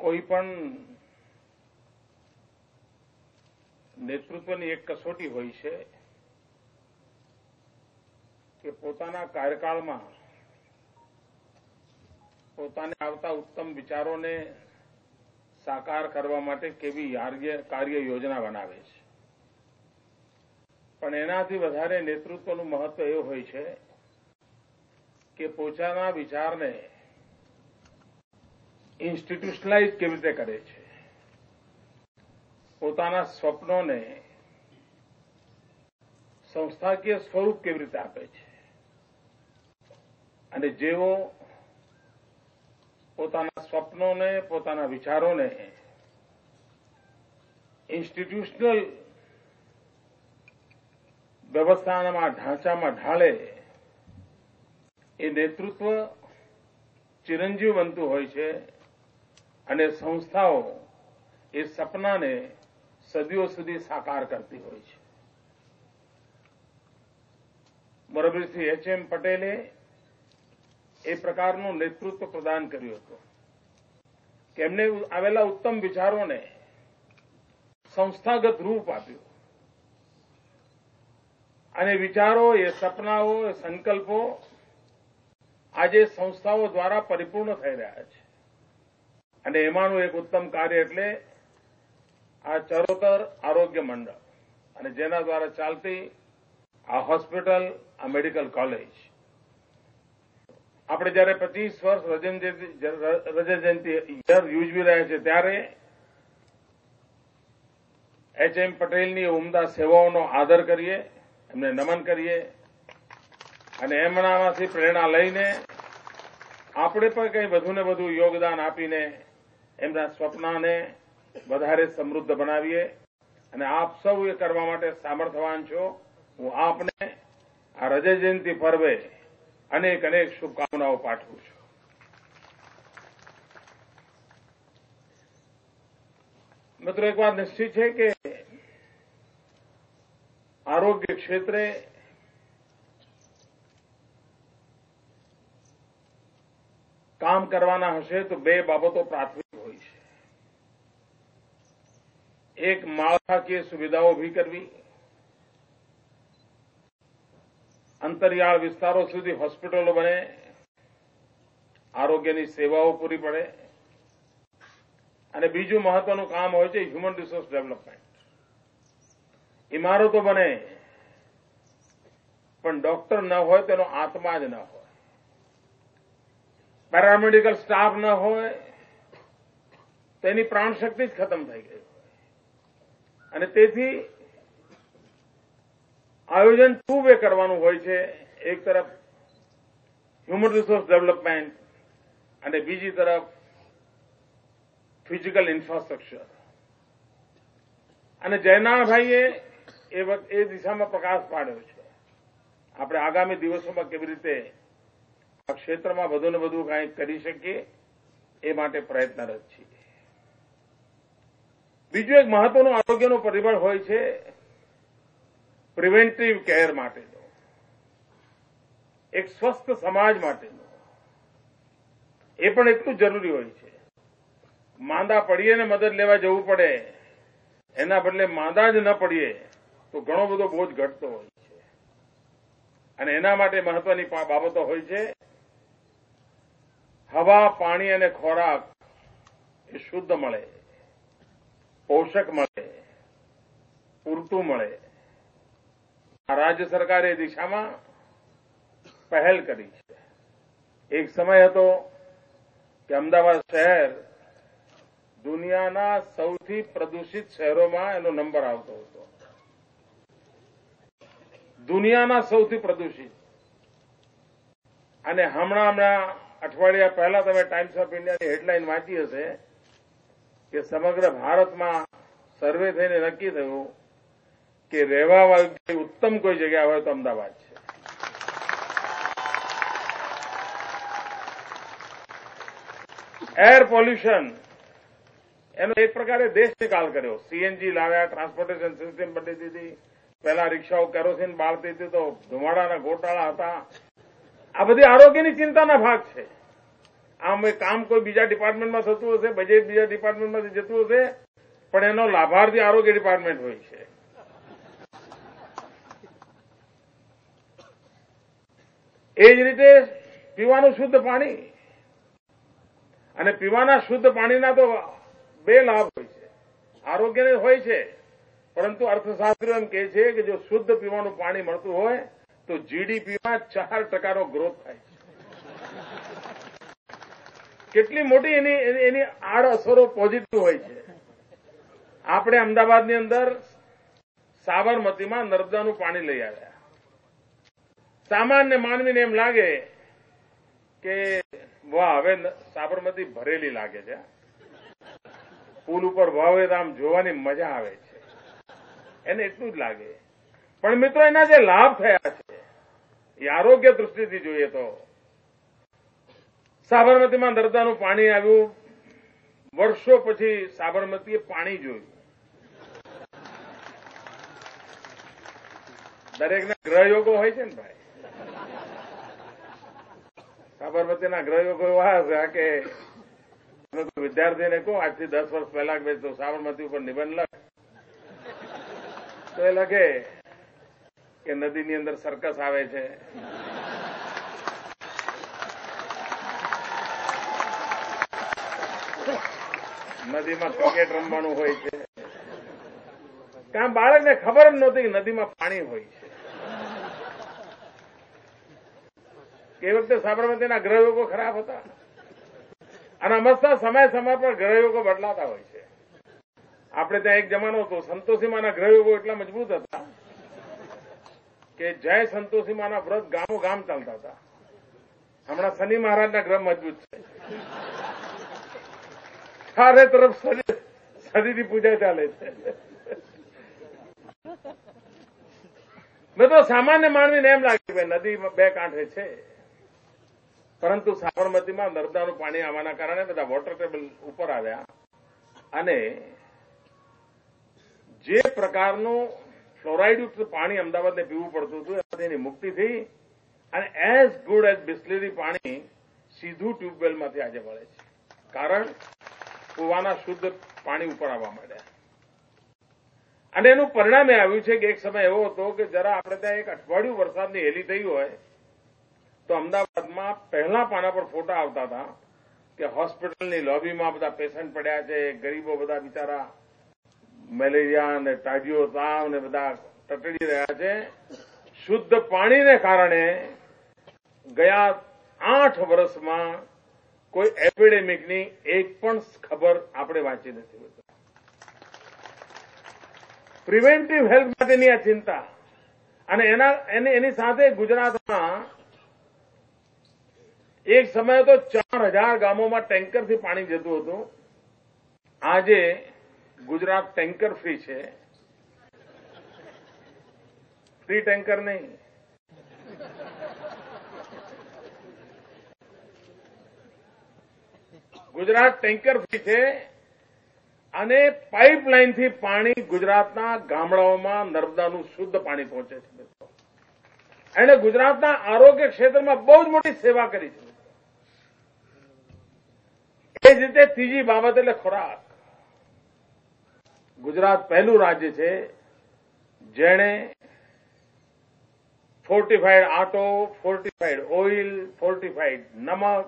કોઈ પણ નેતૃત્વની એક કસોટી હોય છે કે પોતાના કાર્યકાળમાં પોતાને આવતા ઉત્તમ વિચારોને સાકાર કરવા માટે કેવી કાર્ય યોજના બનાવે છે. પણ એનાથી વધારે નેતૃત્વનું મહત્વ એ હોય છે કે પોતાના વિચારને ઇન્સ્ટિટ્યુશનલાઇઝ કેવી રીતે કરે છે, પોતાના સ્વપ્નોને સંસ્થાકીય સ્વરૂપ કેવી રીતે આપે છે અને જેવો પોતાના સ્વપ્નોને પોતાના વિચારોને ઇન્સ્ટિટ્યુશનલ વ્યવસ્થામાં ઢાંચામાં ઢાળે એ નેતૃત્વ ચિરંજીવ બનતું હોય છે અને સંસ્થાઓ એ સપનાને સદીઓ સુધી સાકાર કરતી હોય છે. મોરબી શ્રી એચ.એમ. પટેલે એ પ્રકારનું નેતૃત્વ પ્રદાન કર્યું હતું કે એમને આવેલા ઉત્તમ વિચારોને સંસ્થાગત રૂપ આપ્યું અને વિચારો એ સપનાઓ એ સંકલ્પો આજે સંસ્થાઓ દ્વારા પરિપૂર્ણ થઈ રહ્યા છે. અને એમાંનું એક ઉત્તમ કાર્ય એટલે આ ચરોતર આરોગ્ય મંડળ અને જેના દ્વારા ચાલતી આ હોસ્પિટલ, આ મેડિકલ કોલેજ. આપણે જયારે 25 વર્ષ રજત જયંતિ ઉજવી રહ્યા છે ત્યારે એચ.એમ. પટેલની ઉમદા સેવાઓનો આદર કરીએ, એમને નમન કરીએ અને એમનામાંથી પ્રેરણા લઈને આપણે પણ કંઈ વધુને વધુ યોગદાન આપીને એમના સ્વપ્નને વધારે સમૃદ્ધ બનાવીએ. અને આપ સૌ એ કરવા માટે સામર્થ્યવાન છો. હું આપને આ રજત જયંતિ પર્વે અનેક અનેક શુભકામનાઓ પાઠવું છું. મિત્રો, એક વાત નિશ્ચિત છે કે આરોગ્ય ક્ષેત્રે કામ કરવાના હશે તો બે બાબતો પ્રાથમિક હોય છે. એક, માળખાકીય સુવિધાઓ ઊભી કરવી, અંતરિયાળ વિસ્તારો સુધી હોસ્પિટલો બને, આરોગ્યની સેવાઓ પૂરી પડે. અને બીજું મહત્વનું કામ હોય છે હ્યુમન રિસોર્સ ડેવલપમેન્ટ. ઇમારતો બને પણ ડોક્ટર ન હોય તેનો આત્મા જ ન હોય, પેરામેડિકલ સ્ટાફ ન હોય તેની પ્રાણશક્તિ જ ખતમ થઈ ગઈ હોય. અને તેથી આયોજન ટુ વે કરવાનું હોય છે. એક તરફ હ્યુમન રિસોર્સ ડેવલપમેન્ટ અને બીજી તરફ ફિઝિકલ ઇન્ફ્રાસ્ટ્રક્ચર. અને જયનાભાઈએ એ દિશામાં પ્રકાશ પાડ્યો છે. આપણે આગામી દિવસોમાં કેવી રીતે આ ક્ષેત્રમાં વધુને વધુ કંઈક કરી શકીએ એ માટે પ્રયત્નરત છીએ. બીજું એક મહત્વનું આરોગ્યનું પરિબળ હોય છે પ્રિવેન્ટિવ કેર માટેનો, એક સ્વસ્થ સમાજ માટેનો. એ પણ એટલું જરૂરી હોય છે. માંદા પડીએ ને મદદ લેવા જવું પડે એના બદલે માંદા જ ન પડીએ તો ઘણો બધો બોજ ઘટતો હોય છે. અને એના માટે મહત્વની બાબતો હોય છે હવા, પાણી અને ખોરાક એ શુદ્ધ મળે, પોષક મળે, પૂરતું મળે. આ રાજ્ય સરકારે એ દિશામાં પહેલ કરી છે. એક સમય હતો કે અમદાવાદ શહેર દુનિયાના સૌથી પ્રદૂષિત શહેરોમાં એનો નંબર આવતો હતો. દુનિયાના સૌથી પ્રદૂષિત. અને હમણાં અઠવાડિયા પહેલા તમે ટાઈમ્સ ઓફ ઇન્ડિયાની હેડલાઇન વાંચી હશે કે સમગ્ર ભારતમાં સર્વે થઈને નક્કી થયું કે રહેવા વાળી ઉત્તમ કોઈ જગ્યા હોય તો અમદાવાદ છે. એર પોલ્યુશન એનો એક પ્રકારે દેશ નિકાલ કર્યો. સીએનજી લાવ્યા, ટ્રાન્સપોર્ટેશન સિસ્ટમ બદલી દીધી. પહેલા રિક્ષાઓ કેરોસીન બાળતી હતી તો ધુમાડાના ગોટાળા હતા. આ બધી આરોગ્યની ચિંતાના ભાગ છે. આમ એ કામ કોઈ બીજા ડિપાર્ટમેન્ટમાં થતું હશે, બજેટ બીજા ડિપાર્ટમેન્ટમાંથી જતું હશે, પણ એનો લાભાર્થી આરોગ્ય ડિપાર્ટમેન્ટ હોય છે. એ જ રીતે પીવાનું શુદ્ધ પાણી અને પીવાના શુદ્ધ પાણીના તો બે લાભ હોય છે. આરોગ્યને હોય છે, પરંતુ અર્થશાસ્ત્રીઓ એમ કહે છે કે જો શુદ્ધ પીવાનું પાણી મળતું હોય તો જીડીપીમાં 4% ગ્રોથ થાય છે. કેટલી મોટી એની આડઅસરો પોઝિટિવ હોય છે. આપણે અમદાવાદની અંદર સાબરમતીમાં નર્મદાનું પાણી લઈ આવ્યા. સામાન્ય માનવીને એમ લાગે કે વાહ, હવે સાબરમતી ભરેલી લાગે છે. પુલ ઉપર વાવે તો આમ જોવાની મજા આવે છે, એને એટલું જ લાગે. પણ મિત્રો, એના જે લાભ થયા છે એ આરોગ્ય દૃષ્ટિથી જોઈએ તો સાબરમતીમાં નર્મદાનું પાણી આવ્યું, વર્ષો પછી સાબરમતીએ પાણી જોયું. દરેકના ગ્રહયોગો હોય છે ને ભાઈ. સાબરમતીના ગ્રહયોગો એવા હશે કે વિદ્યાર્થીને કહો આજથી 10 વર્ષ પહેલા કે તો સાબરમતી ઉપર નિબંધ લખ, તો એ લખે કે નદીની અંદર સર્કસ આવે છે, નદીમાં ક્રિકેટ રમવાનું હોય છે. કારણ બાળકને ખબર જ નહોતી કે નદીમાં પાણી હોય છે. એ વખતે સાબરમતીના ગ્રહયોગો ખરાબ હતા અને અમસ્તા સમય પર ગ્રહયોગો બદલાતા હોય છે. આપણે ત્યાં એક જમાનો હતો, સંતોષીમાના ગ્રહયોગો એટલા મજબૂત હતા કે જય સંતોષીમાના વ્રત ગામો ગામ ચાલતા હતા. હમણાં શનિ મહારાજના ગ્રહ મજબૂત છે, ચારે તરફ શનિની પૂજા ચાલે છે. તો સામાન્ય માનવીને એમ લાગે કે નદી બે કાંઠે છે, પરંતુ સાબરમતીમાં નર્મદાનું પાણી આવવાના કારણે બધા વોટર ટેબલ ઉપર આવ્યા અને જે પ્રકારનું ફ્લોરાઇડયુક્ત પાણી અમદાવાદને પીવું પડતું હતું એમાંથી એની મુક્તિ થઈ અને એઝ ગુડ એઝ બિસ્લેરી પાણી સીધું ટ્યુબવેલમાંથી આજે મળે છે. કારણ કુવાના શુદ્ધ પાણી ઉપર આવવા માંડ્યા અને એનું પરિણામ એ આવ્યું છે કે એક સમય એવો હતો કે જરા આપણે ત્યાં એક અઠવાડિયું વરસાદની હેલી થઈ હોય તો અમદાવાદમાં પહેલા પાના પર ફોટા આવતા હતા કે હોસ્પિટલની લોબીમાં બધા પેશન્ટ પડ્યા છે, ગરીબો બધા બિચારા મેલેરિયા અને ટાઢીઓ તાવ ને બધા ટટડી રહ્યા છે. શુદ્ધ પાણીને કારણે ગયા 8 વર્ષમાં કોઈ એપિડેમિકની એક પણ ખબર આપણે વાંચી નથી. પ્રિવેન્ટિવ હેલ્થ માટેની આ ચિંતા અને એની સાથે ગુજરાતમાં એક સમય તો 4000 ગામોમાં ટેન્કરથી પાણી જતું હતું. આજે ગુજરાત ટેન્કર ફ્રી છે. ફ્રી ટેન્કર નહીં, ગુજરાત ટેન્કર ફ્રી છે અને પાઇપલાઇનથી પાણી ગુજરાતના ગામડાઓમાં નર્મદાનું શુદ્ધ પાણી પહોંચે છે. એણે ગુજરાતના આરોગ્ય ક્ષેત્રમાં બહુ જ મોટી સેવા કરી છે. એ જ રીતે ત્રીજી બાબત એટલે ખોરાક. ગુજરાત પહેલું રાજ્ય છે જેણે ફોર્ટિફાઈડ આટો, ફોર્ટિફાઈડ ઓઇલ, ફોર્ટિફાઈડ નમક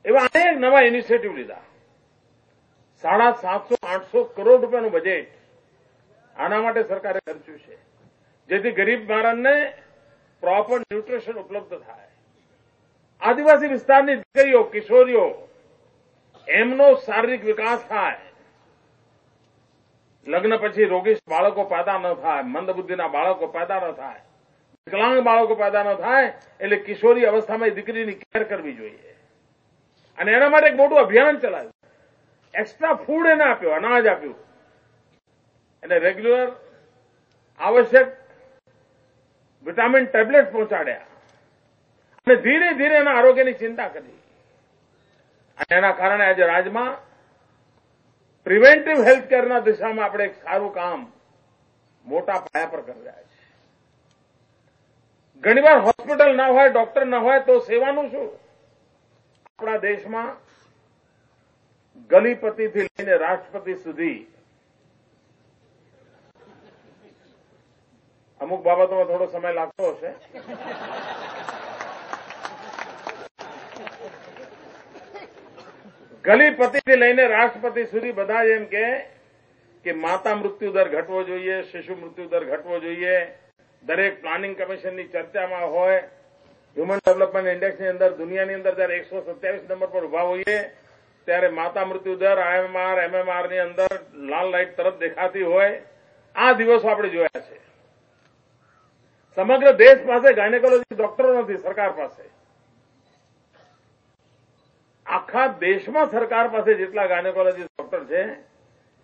એવા અનેક નવા ઇનિશિયેટિવ લીધા. 750-800 કરોડ રૂપિયાનું બજેટ આના માટે સરકારે ખર્ચ્યું છે, જેથી ગરીબ માણસને પ્રોપર ન્યુટ્રિશન ઉપલબ્ધ થાય. આદિવાસી વિસ્તારની દીકરીઓ, કિશોરીઓ એમનો શારીરિક વિકાસ થાય, લગ્ન પછી રોગી બાળકો પેદા ન થાય, મંદબુદ્ધિના બાળકો પેદા ન થાય, વિકલાંગ બાળકો પેદા ન થાય. એટલે કિશોરી અવસ્થામાં દીકરીની કેર કરવી જોઈએ અને એના માટે એક મોટું અભિયાન ચલાવ્યું. એક્સ્ટ્રા ફૂડ એને આપ્યો, અનાજ આપ્યું, એને રેગ્યુલર આવશ્યક વિટામિન ટેબ્લેટ પહોંચાડ્યા અને ધીરે ધીરે એના આરોગ્યની ચિંતા કરી. અને એના કારણે આજે રાજ્યમાં પ્રિવેન્ટિવ હેલ્થ કેરના દિશામાં આપણે એક સારું કામ મોટા પાયા પર કરી રહ્યા છીએ. ઘણીવાર હોસ્પિટલ ના હોય, ડોક્ટર ન હોય તો સેવાનું શું? આપણા દેશમાં ગલીપતિથી લઈને રાષ્ટ્રપતિ સુધી અમુક બાબતોમાં થોડો સમય લાગતો હશે. ગલીપતિથી લઈને રાષ્ટ્રપતિ સુધી બધા જ એમ કે માતા મૃત્યુ દર ઘટવો જોઈએ, શિશુ મૃત્યુ દર ઘટવો જોઈએ, દરેક પ્લાનિંગ કમિશનની ચર્ચામાં હોય, હ્યુમન ડેવલપમેન્ટ ઇન્ડેક્સની અંદર દુનિયાની અંદર જયારે 127 નંબર પર ઉભા હોઈએ ત્યારે માતા મૃત્યુ દર IMR, MMR ની અંદર લાલ લાઇટ તરત દેખાતી હોય, આ દિવસો આપણે જોયા છે. સમગ્ર દેશ પાસે ગાયનેકોલોજી ડોક્ટરો નથી, સરકાર પાસે. આખા દેશમાં સરકાર પાસે જેટલા ગાયનેકોલોજી ડોક્ટર છે,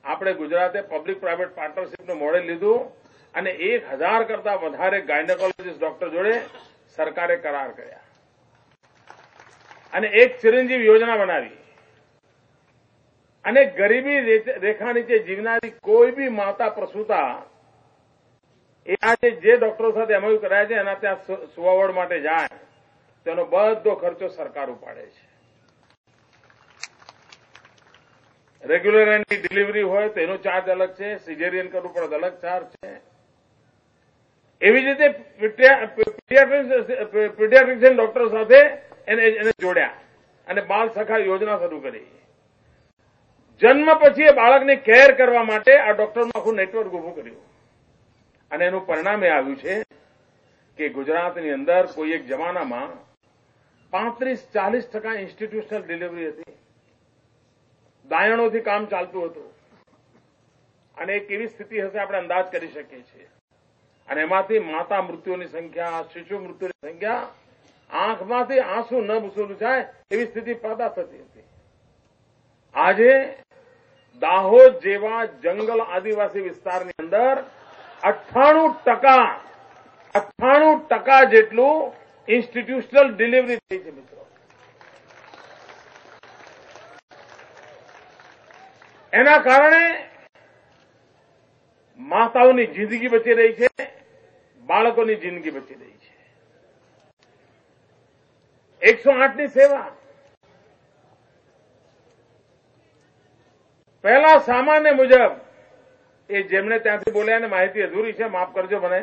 આપણે ગુજરાતે પબ્લિક પ્રાઇવેટ પાર્ટનરશીપનું મોડેલ લીધું અને 1000 કરતા વધારે ગાયનેકોલોજીસ્ટ ડોક્ટર જોડે સરકારે કરાર કર્યા અને એક ચિરંજીવ યોજના બનાવી અને ગરીબી રેખા નીચે જીવનારી કોઈ બી માતા પ્રસૂતા એ આજે જે ડોક્ટરો સાથે એમઓયુ કરાયા છે એના ત્યાં સુવાવડ માટે જાય તેનો બધો ખર્ચો સરકાર ઉપાડે છે. રેગ્યુલર એની ડિલિવરી હોય તો એનો ચાર્જ અલગ છે, સિઝેરિયન કરવું પડે અલગ ચાર્જ છે. એવી જ રીતે પીડિયાટ્રિશિયન ડોક્ટરો સાથે એને જોડ્યા અને બાળ સખા યોજના શરૂ કરી. જન્મ પછી એ બાળકની કેર કરવા માટે આ ડોક્ટરનું આખું નેટવર્ક ઉભું કર્યું અને એનું પરિણામ એ આવ્યું છે કે ગુજરાતની અંદર કોઈ એક જમાનામાં 35-40% ઇન્સ્ટિટ્યુશનલ ડિલિવરી હતી, દાયણોથી કામ ચાલતું હતું અને એક એવી સ્થિતિ હશે આપણે અંદાજ કરી શકીએ છીએ. અને એમાંથી માતા મૃત્યુની સંખ્યા, શિશુ મૃત્યુની સંખ્યા આંખમાંથી આંસુ ન વસૂલ થાય એવી સ્થિતિ પેદા થતી હતી. આજે દાહોદ જેવા જંગલ આદિવાસી વિસ્તારની અંદર 98% જેટલું ઇન્સ્ટિટ્યુશનલ ડિલિવરી થઈ છે. મિત્રો, એના કારણે માતાઓની જિંદગી બચી રહી છે, બાળકોની જિંદગી બચી રહી છે. 108ની સેવા પહેલા સામાન્ય મુજબ એ જેમણે ત્યાંથી બોલ્યા ને માહિતી અધૂરી છે, માફ કરજો મને,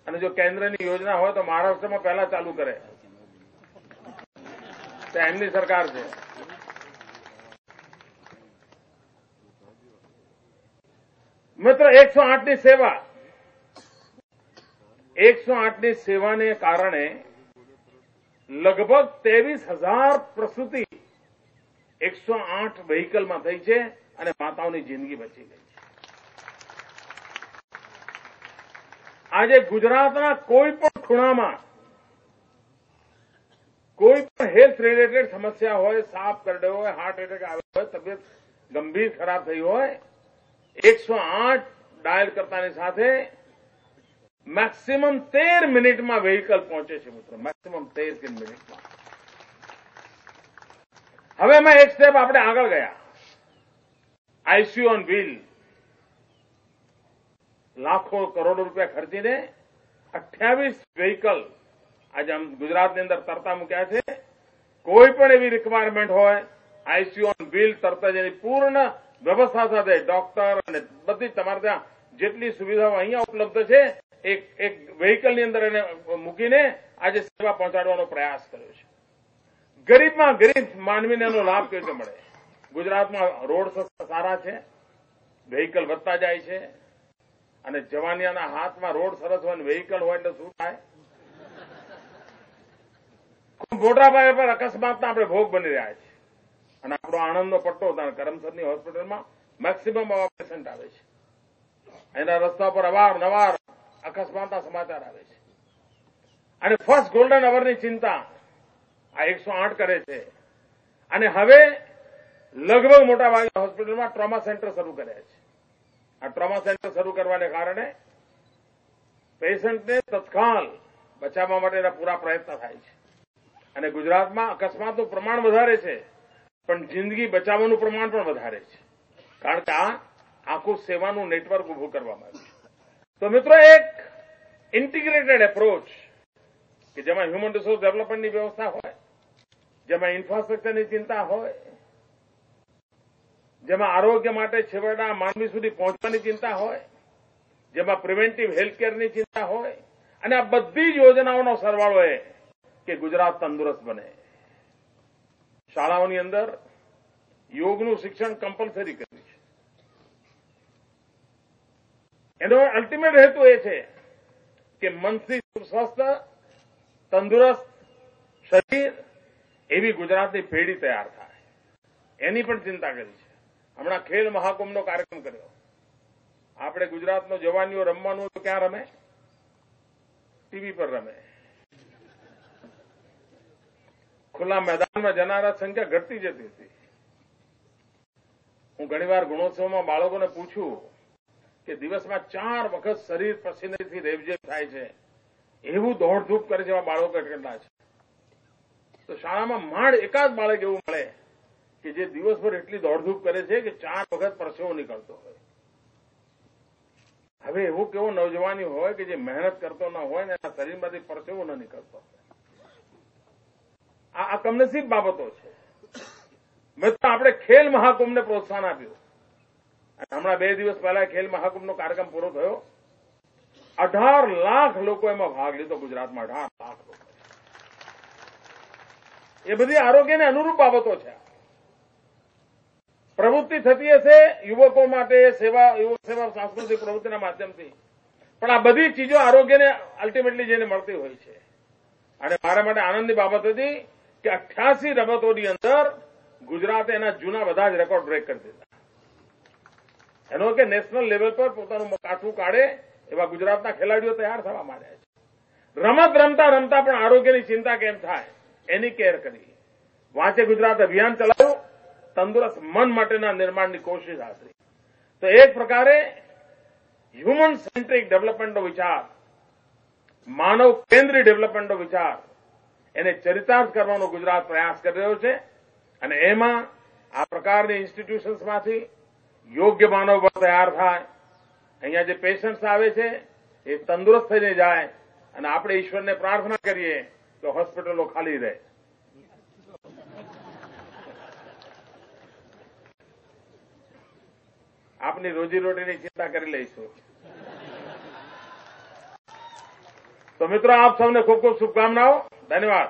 અને જો કેન્દ્રની યોજના હોય તો મહારાષ્ટ્રમાં પહેલા ચાલુ કરે, ત્યાં એમની સરકાર છે. મિત્ર, 108ની સેવા 108ની સેવાને કારણે લગભગ 23,000 પ્રસૂતિ 108 વ્હીકલમાં થઈ છે અને માતાઓની જિંદગી બચી ગઈ છે. આજે ગુજરાતના કોઈ પણ ખૂણામાં કોઈ પણ હેલ્થ રિલેટેડ સમસ્યા હોય, સાપ કરડ્યો હોય, હાર્ટ એટેક આવ્યો હોય, તબિયત ગંભીર ખરાબ થઈ હોય, 108 ડાયલ કરતાની સાથે મેક્સિમમ 13 મિનિટમાં વ્હીકલ પહોંચે છે. મિત્રો, મેક્સિમમ 13 મિનિટમાં. હવે અમે એક સ્ટેપ આપણે આગળ ગયા. આઈસીયુ ઓન વ્હીલ લાખો કરોડો રૂપિયા ખર્ચીને 28 વ્હીકલ આજે ગુજરાતની અંદર તરતા મૂક્યા છે. કોઈ પણ એવી રિક્વાયરમેન્ટ હોય, આઈસીયુ ઓન વ્હીલ તરત જ એની પૂર્ણ વ્યવસ્થા સાથે ડોક્ટર અને બધી તમારે ત્યાં જેટલી સુવિધાઓ અહીંયા ઉપલબ્ધ છે એક વ્હીકલની અંદર એને મૂકીને આજે સેવા પહોંચાડવાનો પ્રયાસ કર્યો છે. ગરીબમાં ગરીબ માનવીને એનો લાભ કેવી રીતે મળે? ગુજરાતમાં રોડ સારા છે, વ્હીકલ વધતા જાય છે અને જવાનિયાના હાથમાં રોડ સરસ હોય, વ્હીકલ હોય એટલે શું થાય? ખૂબ મોટા પાયે પર અકસ્માતના આપણે ભોગ બની રહ્યા છીએ અને આપણો આણંદનો પટ્ટો કરમસદની હોસ્પિટલમાં મેક્સિમમ પેશન્ટ આવે છે. એના રસ્તા પર અવારનવાર અકસ્માતના સમાચાર આવે છે અને ફર્સ્ટ ગોલ્ડન અવરની ચિંતા આ 108 કરે છે. અને હવે લગભગ મોટાભાગે હોસ્પિટલમાં ટ્રોમા સેન્ટર શરૂ કર્યા છે. આ ટ્રોમા સેન્ટર શરૂ કરવાને કારણે પેશન્ટને તત્કાલ બચાવવા માટેના પૂરા પ્રયત્ન થાય છે અને ગુજરાતમાં અકસ્માતનું પ્રમાણ વધારે છે પણ જિંદગી બચાવવાનું પ્રમાણ પણ વધારે છે, કારણ કે આ આખું સેવાનું નેટવર્ક ઉભું કરવામાં આવ્યું છે. તો મિત્રો, એક ઇન્ટિગ્રેટેડ એપ્રોચ કે જેમાં હ્યુમન રિસોર્સ ડેવલપમેન્ટની વ્યવસ્થા હોય, જેમાં ઇન્ફ્રાસ્ટ્રક્ચરની ચિંતા હોય, જેમાં આરોગ્ય માટે છેવાડા માનવી સુધી પહોંચવાની ચિંતા હોય, જેમાં પ્રિવેન્ટિવ હેલ્થકેરની ચિંતા હોય, અને આ બધી જ યોજનાઓનો સરવાળો એ કે ગુજરાત તંદુરસ્ત બને. શાળાઓની અંદર યોગનું શિક્ષણ કમ્પલસરી કર્યું છે. એનો અલ્ટિમેટ હેતુ એ છે કે મનથી સ્વસ્થ, તંદુરસ્ત શરીર એવી ગુજરાતની પેઢી તૈયાર થાય, એની પણ ચિંતા કરી છે. હમણાં ખેલ મહાકુંભનો કાર્યક્રમ કર્યો. આપણે ગુજરાતનો જવાનીઓ રમવાનું તો ક્યાં રમે? ટીવી પર રમે. ખુલ્લા મેદાનમાં જનારા સંખ્યા ઘટતી જતી હતી. હું ઘણીવાર ગુણોત્સવમાં બાળકોને પૂછું કે દિવસમાં 4 વખત શરીર પસીનેથી રેબઝેબ થાય છે, એવું દોડધૂપ કરે છે એવા બાળકો કેટલા છે? તો શાળામાં માંડ એકાદ બાળક એવું મળે કે જે દિવસભર એટલી દોડધૂપ કરે છે કે 4 વખત પરસેવો નીકળતો હોય. હવે એવું કેવો નવજવાની હોય કે જે મહેનત કરતો ન હોય ને એના શરીરમાંથી પરસેવો ન નીકળતો હોય. આ કમનસીબ બાબતો છે. મિત્રો, આપણે ખેલ મહાકુંભને પ્રોત્સાહન આપ્યું. હમણાં 2 દિવસ પહેલા ખેલ મહાકુંભનો કાર્યક્રમ પૂરો થયો. 18 લાખ લોકો એમાં ભાગ લીધો. ગુજરાતમાં 18 લાખ લોકો. એ બધી આરોગ્યને અનુરૂપ બાબતો છે. પ્રવૃત્તિ થતી હશે યુવકો માટે, યુવક સેવા સાંસ્કૃતિક પ્રવૃત્તિના માધ્યમથી, પણ આ બધી ચીજો આરોગ્યને અલ્ટિમેટલી જઈને મળતી હોય છે. અને મારા માટે આનંદની બાબત હતી કે 88 રમતોની અંદર ગુજરાતે એના જૂના બધા જ રેકોર્ડ બ્રેક કરી દીધા. એનો કે નેશનલ લેવલ પર પોતાનું કાઠું કાઢે એવા ગુજરાતના ખેલાડીઓ તૈયાર થવા માંડ્યા છે. રમત રમતા રમતા પણ આરોગ્યની ચિંતા કેમ થાય એની કેર કરી. વાંચે ગુજરાત અભિયાન ચલાવ્યું. તંદુરસ્ત મન માટેના નિર્માણની કોશિશ આદરી. તો એક પ્રકારે હ્યુમન સેન્ટ્રિક ડેવલપમેન્ટનો વિચાર, માનવ કેન્દ્રીય ડેવલપમેન્ટનો વિચાર, એને ચરિતાર્થ કરવાનો ગુજરાત પ્રયાસ કરી રહ્યો છે. અને એમાં આ પ્રકારની ઇન્સ્ટિટ્યુશન્સમાંથી યોગ્ય માનવ બળ તૈયાર થાય. અહીંયા જે પેશન્ટ્સ આવે છે એ તંદુરસ્ત થઈને જાય. અને આપણે ઈશ્વરને પ્રાર્થના કરીએ કે હોસ્પિટલો ખાલી રહે. આપની રોજીરોટીની ચિંતા કરી લઈશું. તો મિત્રો, આપ સૌને ખૂબ ખૂબ શુભકામનાઓ. ધન્યવાદ.